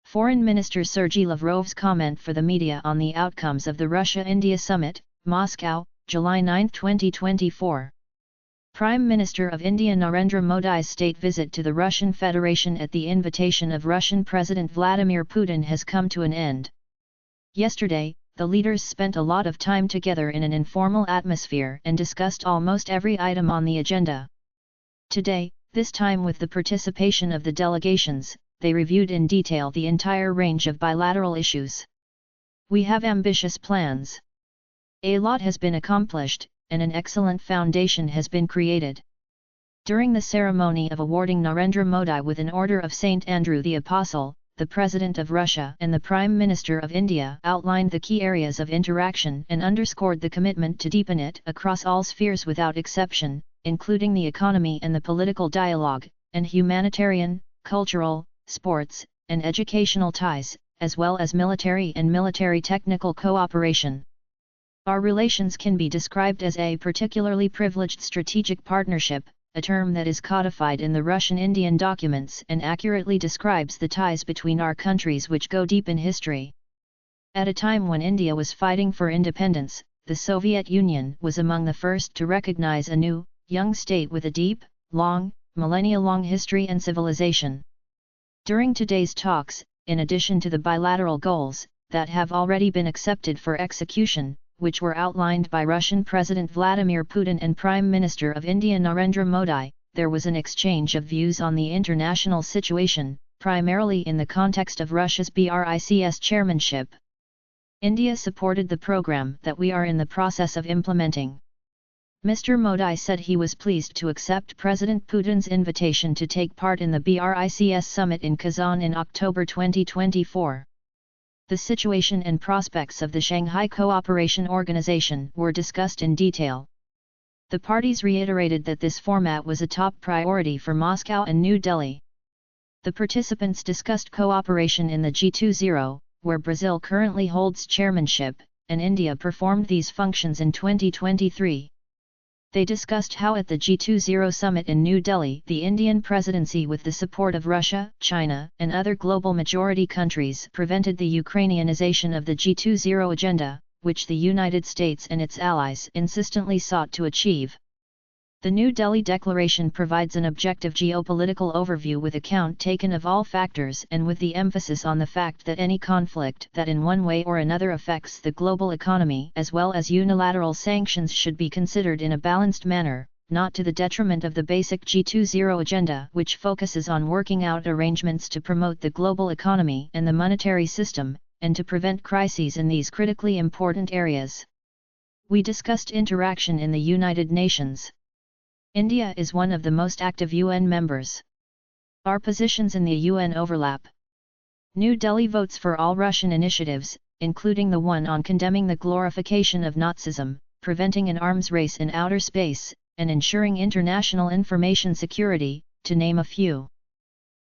Foreign Minister Sergey Lavrov's comment for the media on the outcomes of the Russia-India Summit, Moscow, July 9, 2024. Prime Minister of India Narendra Modi's state visit to the Russian Federation at the invitation of Russian President Vladimir Putin has come to an end. Yesterday, the leaders spent a lot of time together in an informal atmosphere and discussed almost every item on the agenda. Today, this time with the participation of the delegations, they reviewed in detail the entire range of bilateral issues. We have ambitious plans. A lot has been accomplished, and an excellent foundation has been created. During the ceremony of awarding Narendra Modi with an Order of St. Andrew the Apostle, the President of Russia and the Prime Minister of India outlined the key areas of interaction and underscored the commitment to deepen it across all spheres without exception, including the economy and the political dialogue, and humanitarian, cultural, sports, and educational ties, as well as military and military technical cooperation. Our relations can be described as a particularly privileged strategic partnership, a term that is codified in the Russian-Indian documents and accurately describes the ties between our countries which go deep in history. At a time when India was fighting for independence, the Soviet Union was among the first to recognize a new, young state with a deep, long, millennia-long history and civilization. During today's talks, in addition to the bilateral goals that have already been accepted for execution, which were outlined by Russian President Vladimir Putin and Prime Minister of India Narendra Modi, there was an exchange of views on the international situation, primarily in the context of Russia's BRICS chairmanship. India supported the program that we are in the process of implementing. Mr. Modi said he was pleased to accept President Putin's invitation to take part in the BRICS summit in Kazan in October 2024. The situation and prospects of the Shanghai Cooperation Organization were discussed in detail. The parties reiterated that this format was a top priority for Moscow and New Delhi. The participants discussed cooperation in the G20, where Brazil currently holds chairmanship, and India performed these functions in 2023. They discussed how at the G20 summit in New Delhi the Indian presidency with the support of Russia, China and other global majority countries prevented the Ukrainianization of the G20 agenda, which the United States and its allies insistently sought to achieve. The New Delhi Declaration provides an objective geopolitical overview with account taken of all factors and with the emphasis on the fact that any conflict that in one way or another affects the global economy as well as unilateral sanctions should be considered in a balanced manner, not to the detriment of the basic G20 agenda which focuses on working out arrangements to promote the global economy and the monetary system, and to prevent crises in these critically important areas. We discussed interaction in the United Nations. India is one of the most active UN members. Our positions in the UN overlap. New Delhi votes for all Russian initiatives, including the one on condemning the glorification of Nazism, preventing an arms race in outer space, and ensuring international information security, to name a few.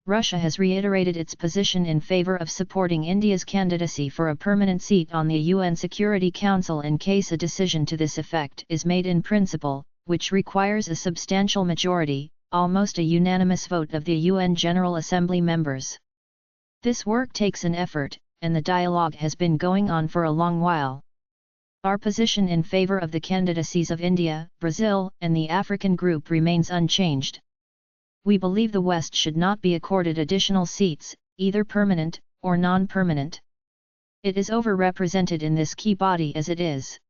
Russia has reiterated its position in favor of supporting India's candidacy for a permanent seat on the UN Security Council in case a decision to this effect is made in principle, which requires a substantial majority, almost a unanimous vote of the UN General Assembly members. This work takes an effort, and the dialogue has been going on for a long while. Our position in favor of the candidacies of India, Brazil, and the African group remains unchanged. We believe the West should not be accorded additional seats, either permanent or non-permanent. It is overrepresented in this key body as it is.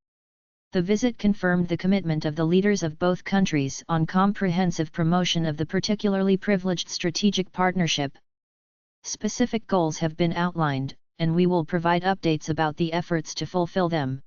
The visit confirmed the commitment of the leaders of both countries on comprehensive promotion of the particularly privileged strategic partnership. Specific goals have been outlined, and we will provide updates about the efforts to fulfill them.